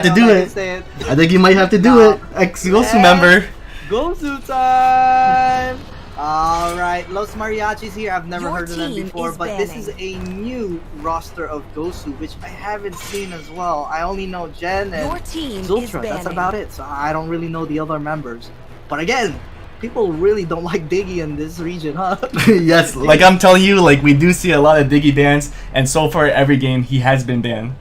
To do it. I think you might have to do it. Ex-GOSU member. GOSU time! Alright, Los Mariachis here. I've never heard of them before, but this is a new roster of GOSU, which I haven't seen as well. I only know Jen and Zultra. That's about it. So I don't really know the other members. But again, people really don't like Diggy in this region, huh? Yes, like I'm telling you, like we do see a lot of Diggy bans, and so far every game he has been banned.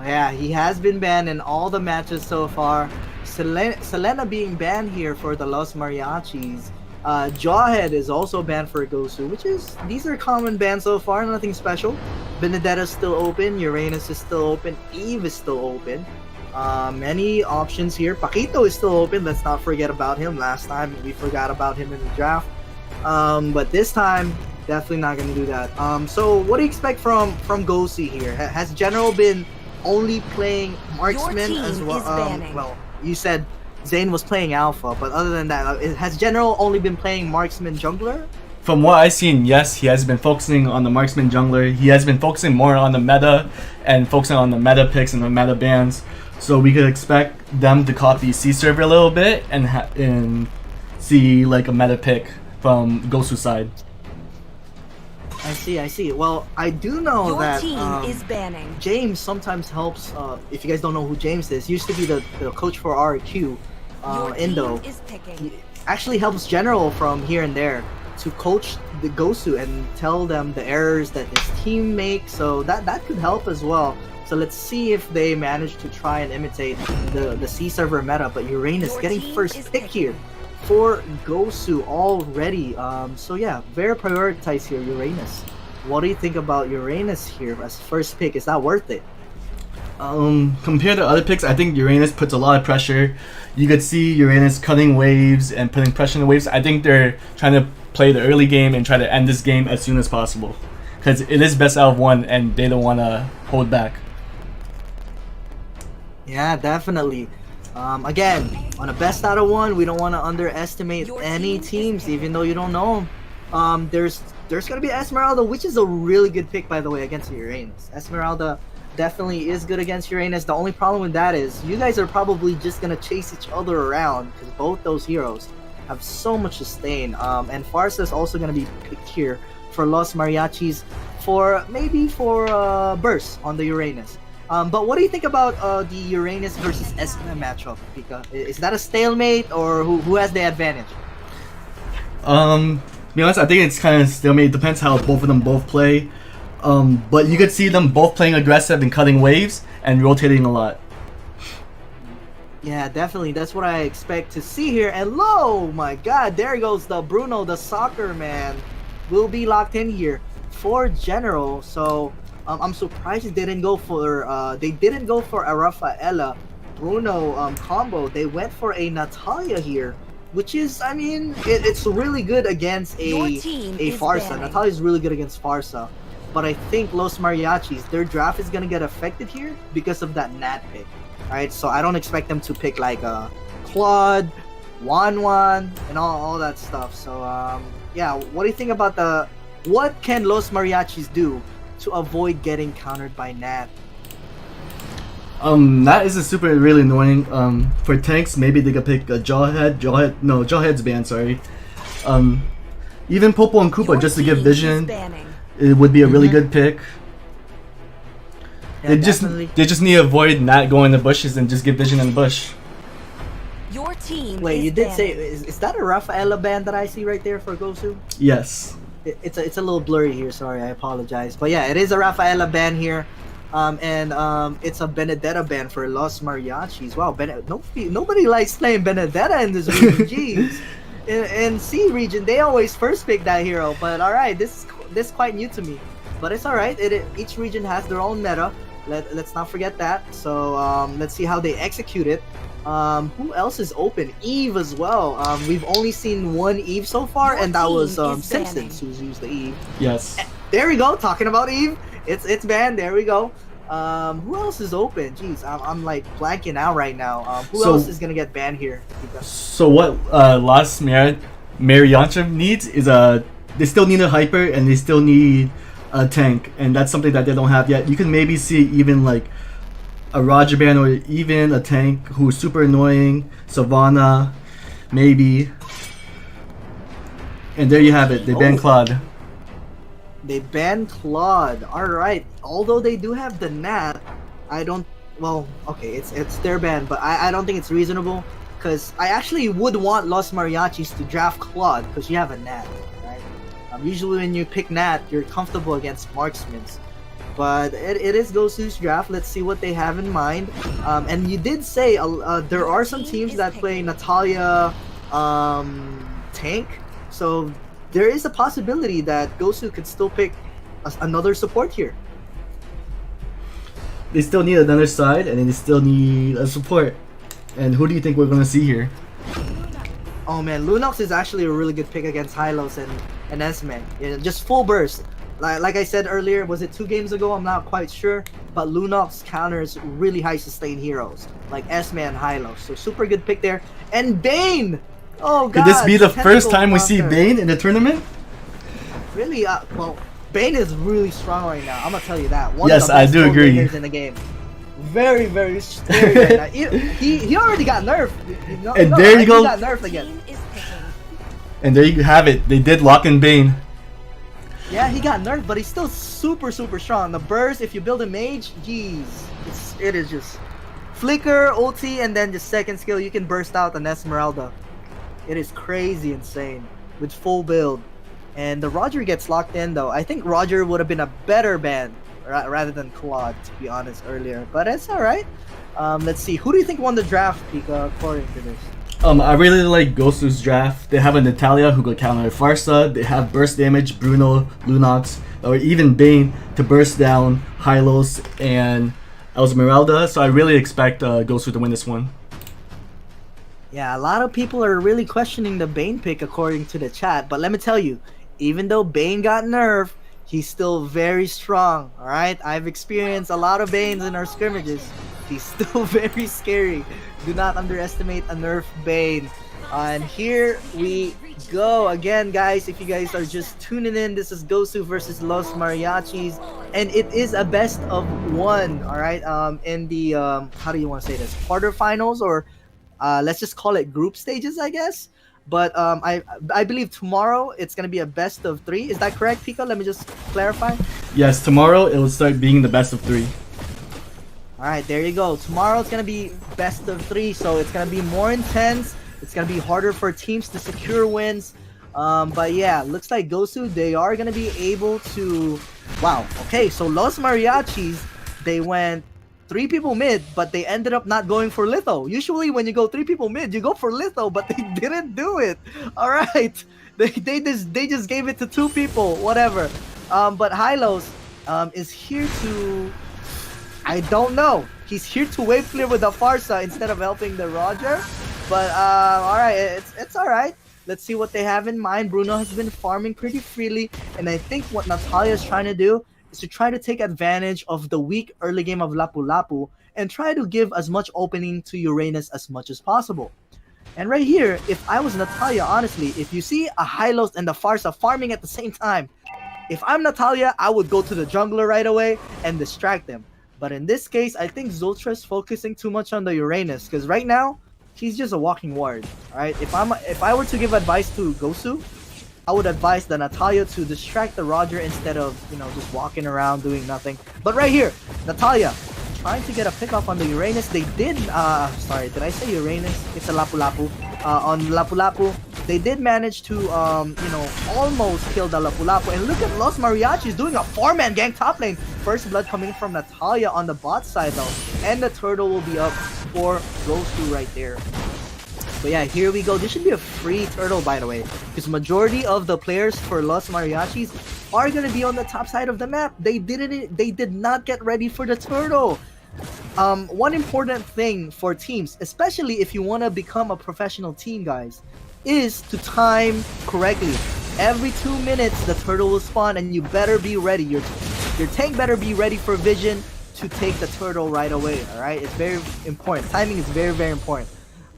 Yeah, he has been banned in all the matches so far. Selena being banned here for the Los Mariachis. Jawhead is also banned for GOSU, which is, these are common bans so far, nothing special. Benedetta's still open, Uranus is still open, Eve is still open. Many options here. Paquito is still open, let's not forget about him. Last time we forgot about him in the draft. But this time, definitely not going to do that. So what do you expect from GOSU here? Has General been only playing marksman as well? Well, you said Zane was playing alpha, but other than that, has General only been playing marksman jungler? From what I've seen, yes, he has been focusing on the marksman jungler. He has been focusing more on the meta and focusing on the meta picks and the meta bans. So we could expect them to copy C server a little bit and see like a meta pick from GOSU side. I see. Well, I do know that is banning. James sometimes helps. If you guys don't know who James is, he used to be the coach for RQ, Indo. He actually helps General from here and there to coach the GOSU and tell them the errors that his team makes. So that could help as well. So let's see if they manage to try and imitate the C server meta. But Uranus getting first pick here for GOSU already. So yeah, very prioritized here, Uranus. What do you think about Uranus here as first pick? Is that worth it? Compared to other picks, I think Uranus puts a lot of pressure. You could see Uranus cutting waves and putting pressure on the waves. I think they're trying to play the early game and try to end this game as soon as possible, because it is best out of one and they don't want to hold back. Yeah, definitely. Again, on a best out of one, we don't want to underestimate any teams, even though you don't know them. There's gonna be Esmeralda, which is a really good pick, by the way, against Uranus. Esmeralda definitely is good against Uranus. The only problem with that is you guys are probably just gonna chase each other around, because both those heroes have so much sustain. And Farsa is also gonna be picked here for Los Mariachis for burst on the Uranus. But what do you think about the Uranus versus Esme matchup, Pika? Is that a stalemate, or who has the advantage? To be honest, I think it's kind of stalemate. It depends how both of them play. But you could see them both playing aggressive and cutting waves and rotating a lot. Yeah, definitely. That's what I expect to see here. And oh my god, there goes the Bruno, the soccer man. Will be locked in here for General. So I'm surprised they didn't go for a Rafaela Bruno combo. They went for a Natalia here, which is, I mean, it's really good against a Farsa. Natalia is really good against Farsa, but I think Los Mariachis, their draft is gonna get affected here because of that NACC pick. All right, so I don't expect them to pick like a Claude, Juan, and all that stuff. So yeah, what do you think about what can Los Mariachis do to avoid getting countered by NACC? That is a super really annoying. For tanks, maybe they could pick a Jawhead's banned, sorry. Even Popo and Koopa just to give vision. It would be a really good pick. Yeah, they just need to avoid not going in the bushes and just give vision in the bush. Your team Wait, you did say, is that a Rafaela band that I see right there for GOSU? Yes. It's a little blurry here, sorry, I apologize. But yeah, it is a Rafaela band here. And it's a Benedetta band for Los Mariachis. Wow, nobody likes playing Benedetta in this region. Jeez. In C region, they always first pick that hero. But alright, this is quite new to me. But it's alright, each region has their own meta. Let's not forget that. So let's see how they execute it. Who else is open? Eve as well. We've only seen one Eve so far, and that was Simpsons who's used the Eve. Yes. There we go, talking about Eve. It's banned, there we go. Who else is open? Jeez, I'm like blanking out right now. Who else is gonna get banned here? So what Las Mariachias needs is they still need a hyper and they still need a tank, and that's something that they don't have yet. You can maybe see even like a Roger ban or even a tank who's super annoying. Savannah, maybe. And there you have it. They banned Claude. They banned Claude. Alright. Although they do have the NAT, I don't... Well, okay, it's their ban, but I don't think it's reasonable. Because I actually would want Los Mariachis to draft Claude because you have a NAT, right? Usually when you pick NAT, you're comfortable against marksmans. But it is GOSU's draft. Let's see what they have in mind. And you did say there are some teams that play Natalia tank. So there is a possibility that GOSU could still pick another support here. They still need another side, and then they still need a support. And who do you think we're gonna see here? Oh man, Lunox is actually a really good pick against Hylos and S-Man. Yeah, just full burst. Like I said earlier, was it 2 games ago? I'm not quite sure. But Lunox counters really high sustain heroes like S-Man and Hylos. So super good pick there. And Bane! Oh god! Could this be the first time we see Bane in the tournament? Really? Well, Bane is really strong right now. I'm gonna tell you that. Yes, I do agree. In the game. Very, very scary right now. He already got nerfed. And there you go. He got nerfed again. And there you have it. They did lock in Bane. Yeah, he got nerfed, but he's still super, super strong. The burst, if you build a mage, jeez, it is just flicker, ulti, and then the second skill, you can burst out an Esmeralda. It is crazy insane with full build. And the Roger gets locked in though. I think Roger would have been a better ban rather than Claude, to be honest, earlier. But it's alright. Let's see. Who do you think won the draft, Pika, according to this? I really like GOSU's draft. They have a Natalia who could counter Farsa. They have burst damage, Bruno, Lunox, or even Bane to burst down Hylos and Esmeralda. So I really expect GOSU to win this one. Yeah, a lot of people are really questioning the Bane pick according to the chat. But let me tell you, even though Bane got nerfed, he's still very strong, alright? I've experienced a lot of Banes in our scrimmages. He's still very scary. Do not underestimate a nerf Bane. And here we go again, guys. If you guys are just tuning in, this is GOSU versus Los Mariachis, and it is a best of 1. All right. In the how do you want to say this? Quarterfinals, or let's just call it group stages, I guess. But I believe tomorrow it's gonna be a best of 3. Is that correct, Pico? Let me just clarify. Yes, tomorrow it will start being the best of 3. Alright, there you go. Tomorrow it's going to be best of 3, so it's going to be more intense. It's going to be harder for teams to secure wins. But yeah, looks like GOSU, they are going to be able to... Wow, okay, so Los Mariachis, they went 3 people mid, but they ended up not going for Litho. Usually when you go 3 people mid, you go for Litho, but they didn't do it. Alright, they just gave it to 2 people, whatever. But Hylos is here to... I don't know. He's here to wave clear with the Farsa instead of helping the Roger. But alright, it's alright. Let's see what they have in mind. Bruno has been farming pretty freely, and I think what Natalia is trying to do is to try to take advantage of the weak early game of Lapu Lapu and try to give as much opening to Uranus as much as possible. And right here, if I was Natalia, honestly, if you see a Hylos and the Farsa farming at the same time, if I'm Natalia, I would go to the jungler right away and distract them. But in this case, I think Zultra's focusing too much on the Uranus, because right now, he's just a walking ward. Alright, if I were to give advice to GOSU, I would advise the Natalia to distract the Roger instead of, you know, just walking around doing nothing. But right here, Natalia trying to get a pick off on the Uranus. They did, sorry, did I say Uranus? It's a Lapu Lapu. On Lapu Lapu, they did manage to, you know, almost kill the Lapu Lapu. And look at Los Mariachis doing a 4-man gang top lane. First blood coming from Natalia on the bot side though. And the turtle will be up for GOSU right there. But yeah, here we go. This should be a free turtle, by the way, because majority of the players for Los Mariachis are going to be on the top side of the map. They did not get ready for the turtle. One important thing for teams, especially if you want to become a professional team, guys, is to time correctly. Every 2 minutes, the turtle will spawn, and you better be ready. Your tank better be ready for vision to take the turtle right away. All right, it's very important. Timing is very, very important.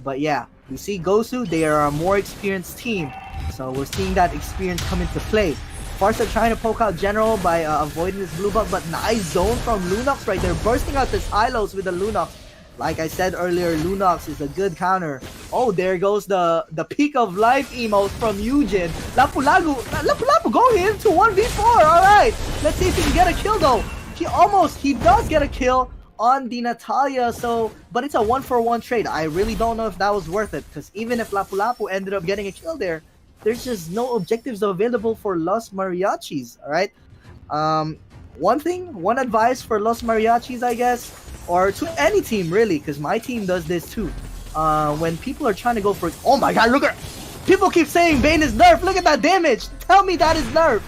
But yeah, we see GOSU, they are a more experienced team, so we're seeing that experience come into play. Farsa trying to poke out General by avoiding this blue buff, but nice zone from Lunox right there, bursting out this Hylos with the Lunox. Like I said earlier, Lunox is a good counter. Oh, there goes the peak of life emote from Eugen. Lapu-Lapu going into 1v4. All right, let's see if he can get a kill though. He does get a kill on the Natalia. So, but it's a 1-for-1 trade. I really don't know if that was worth it, because even if Lapu-Lapu ended up getting a kill there, there's just no objectives available for Los Mariachis. All right. One advice for Los Mariachis, I guess, or to any team really, because my team does this too. When people are trying to go for, oh my god, look at, people keep saying Bane is nerf. Look at that damage. Tell me that is nerf.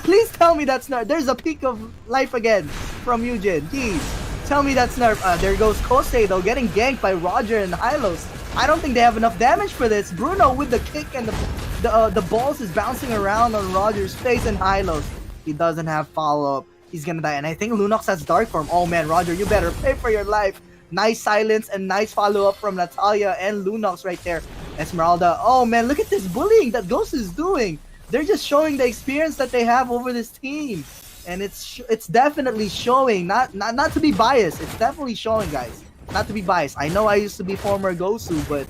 Please tell me that's nerf. There's a peak of life again from Eugen. Jeez, tell me that's nerf. There goes Kosei though, getting ganked by Roger and Hylos. I don't think they have enough damage for this. Bruno with the kick and the balls is bouncing around on Roger's face, and Hylos, he doesn't have follow-up. He's gonna die, and I think Lunox has Dark Form. Oh man, Roger, you better pay for your life. Nice silence and nice follow-up from Natalia and Lunox right there. Esmeralda, oh man, look at this bullying that GOSU is doing. They're just showing the experience that they have over this team, and it's definitely showing. Not to be biased, it's definitely showing, guys. Not to be biased. I know I used to be former GOSU, but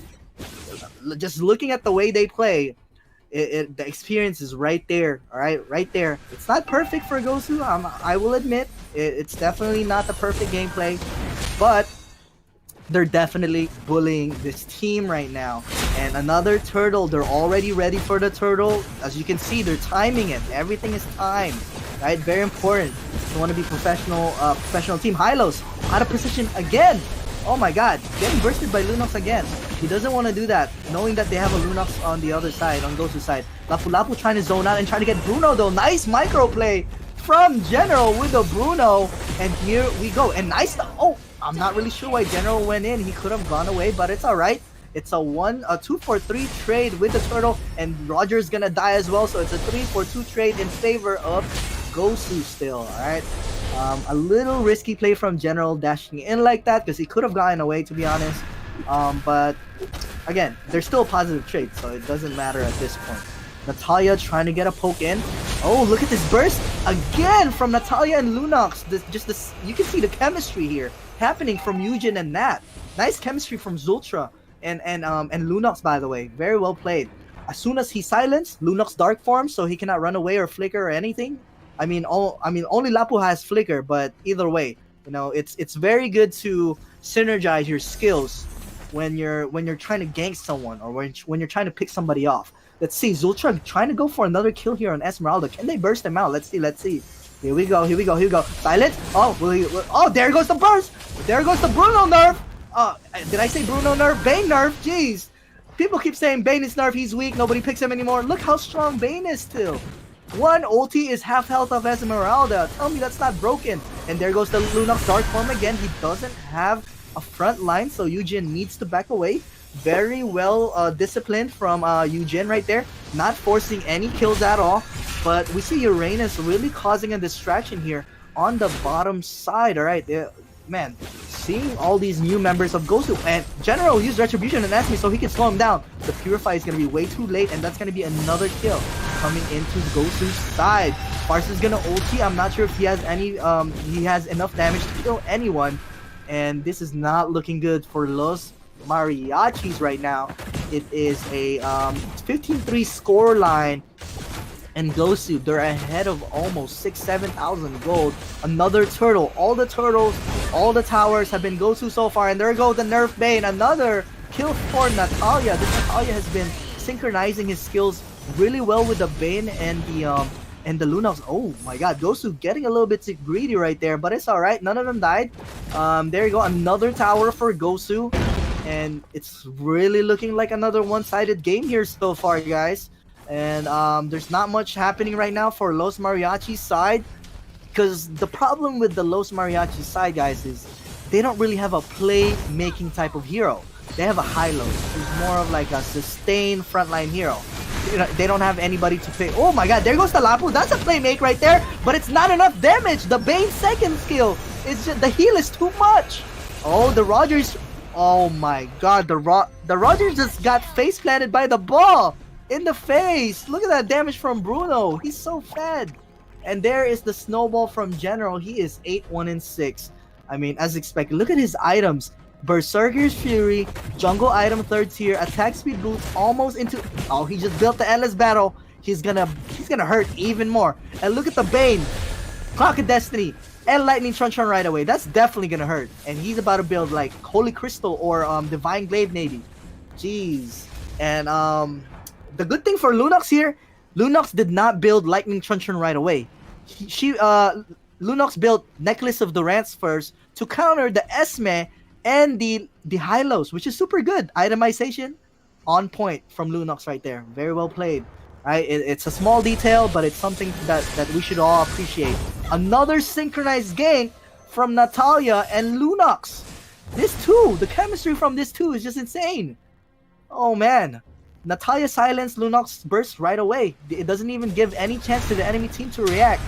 just looking at the way they play, the experience is right there. All right there. It's not perfect for GOSU. I will admit it's definitely not the perfect gameplay, but they're definitely bullying this team right now. And another turtle. They're already ready for the turtle. As you can see, they're timing it. Everything is timed. Right? Very important. You want to be professional team. Hylos out of position again. Oh my god, getting bursted by Lunox again. He doesn't want to do that, knowing that they have a Lunox on the other side, on GOSU's side. Lapu-Lapu trying to zone out and trying to get Bruno though. Nice micro play from General with the Bruno. And here we go. And nice, oh, I'm not really sure why General went in. He could have gone away, but it's alright. It's a 2-for-3 trade with the turtle, and Roger's gonna die as well. So it's a 3-for-2 trade in favor of GOSU still, alright? A little risky play from General dashing in like that, because he could have gotten away, to be honest. But again, there's still a positive trade, so it doesn't matter at this point. Natalia trying to get a poke in. Oh, look at this burst again from Natalia and Lunox. You can see the chemistry here happening from Eugen and Nat. Nice chemistry from Zultra and Lunox, by the way. Very well played. As soon as he silenced, Lunox Dark Form, so he cannot run away or flicker or anything. I mean, only Lapu has flicker, but either way, you know, it's very good to synergize your skills when you're trying to gank someone, or when you're trying to pick somebody off. Let's see, Zultra trying to go for another kill here on Esmeralda. Can they burst him out? Let's see. Here we go. Silent. Oh, there goes the burst. There goes the Bruno nerf. Did I say Bruno nerf? Bane nerf. Jeez. People keep saying Bane is nerf. He's weak. Nobody picks him anymore. Look how strong Bane is still. One ulti is half health of Esmeralda. Tell me that's not broken. And there goes the Lunox Dark Form again. He doesn't have a front line, so Eugen needs to back away. Very well disciplined from Eugen right there. Not forcing any kills at all. But we see Uranus really causing a distraction here on the bottom side. Alright, man, seeing all these new members of GOSU, and General used Retribution and Esme so he can slow him down. The Purify is going to be way too late, and that's going to be another kill coming into GOSU's side. Farsa is going to ulti. I'm not sure if he has he has enough damage to kill anyone, and this is not looking good for Los Mariachis right now. It is a 15-3 score line, and GOSU, they're ahead of almost 6,000-7,000 gold. Another turtle. All the turtles, all the towers have been GOSU so far, and there goes the nerf Bane. Another kill for Natalia. This Natalia has been synchronizing his skills really well with the Bane and the Lunox. Oh my god, GOSU getting a little bit too greedy right there, but it's alright. None of them died. There you go, another tower for GOSU, and it's really looking like another one-sided game here so far, guys. And there's not much happening right now for Los Mariachis side, because the problem with the Los Mariachis side, guys, is they don't really have a play-making type of hero. They have a Hylos, who's more of like a sustained frontline hero. You know, they don't have anybody to play. Oh my god, there goes the Lapu. That's a play make right there, but it's not enough damage. The Bane second skill, it's just, the heal is too much. Oh, the Rogers. Oh my god, the Rogers just got face planted by the ball. in the face. Look at that damage from Bruno. He's so fed. And there is the snowball from General. He is 8-1-6. I mean, as expected. Look at his items. Berserker's Fury, Jungle item 3rd tier, attack speed boost almost into... Oh, he just built the Endless Battle. He's gonna hurt even more. And look at the Bane, Clock of Destiny, and Lightning Truncheon right away. That's definitely gonna hurt. And he's about to build like Holy Crystal or Divine Glaive maybe. Jeez. And the good thing for Lunox here, Lunox did not build Lightning Truncheon right away. Lunox built Necklace of Durance first to counter the Esme and the Hylos, which is super good. Itemization on point from Lunox right there. Very well played. Right? It's a small detail, but it's something that we should all appreciate. Another synchronized gank from Natalia and Lunox. This too, the chemistry from this too is just insane. Oh man. Natalia silenced Lunox burst right away. It doesn't even give any chance to the enemy team to react.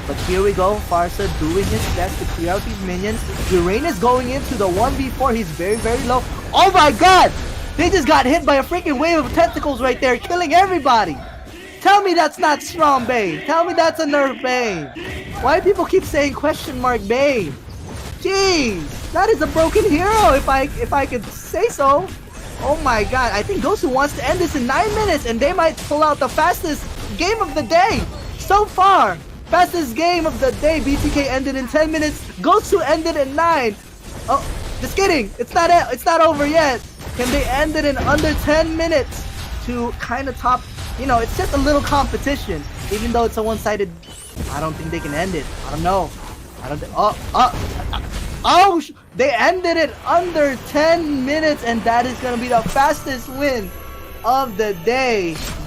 But here we go, Farsa doing his best to clear out these minions. Uranus going into the 1v4, he's very, very low. Oh my god! They just got hit by a freaking wave of tentacles right there, killing everybody! Tell me that's not strong Bane. Tell me that's a nerf Bane. Why do people keep saying question mark Bane? Jeez, that is a broken hero if I could say so. Oh my god, I think GOSU wants to end this in 9 minutes and they might pull out the fastest game of the day so far. Fastest game of the day. BTK ended in 10 minutes. GOSU ended in 9. Oh, just kidding. It's not over yet. Can they end it in under 10 minutes to kind of top? You know, it's just a little competition. Even though it's a one-sided, I don't think they can end it. I don't know. I don't think. Oh, they ended it under 10 minutes, and that is gonna be the fastest win of the day.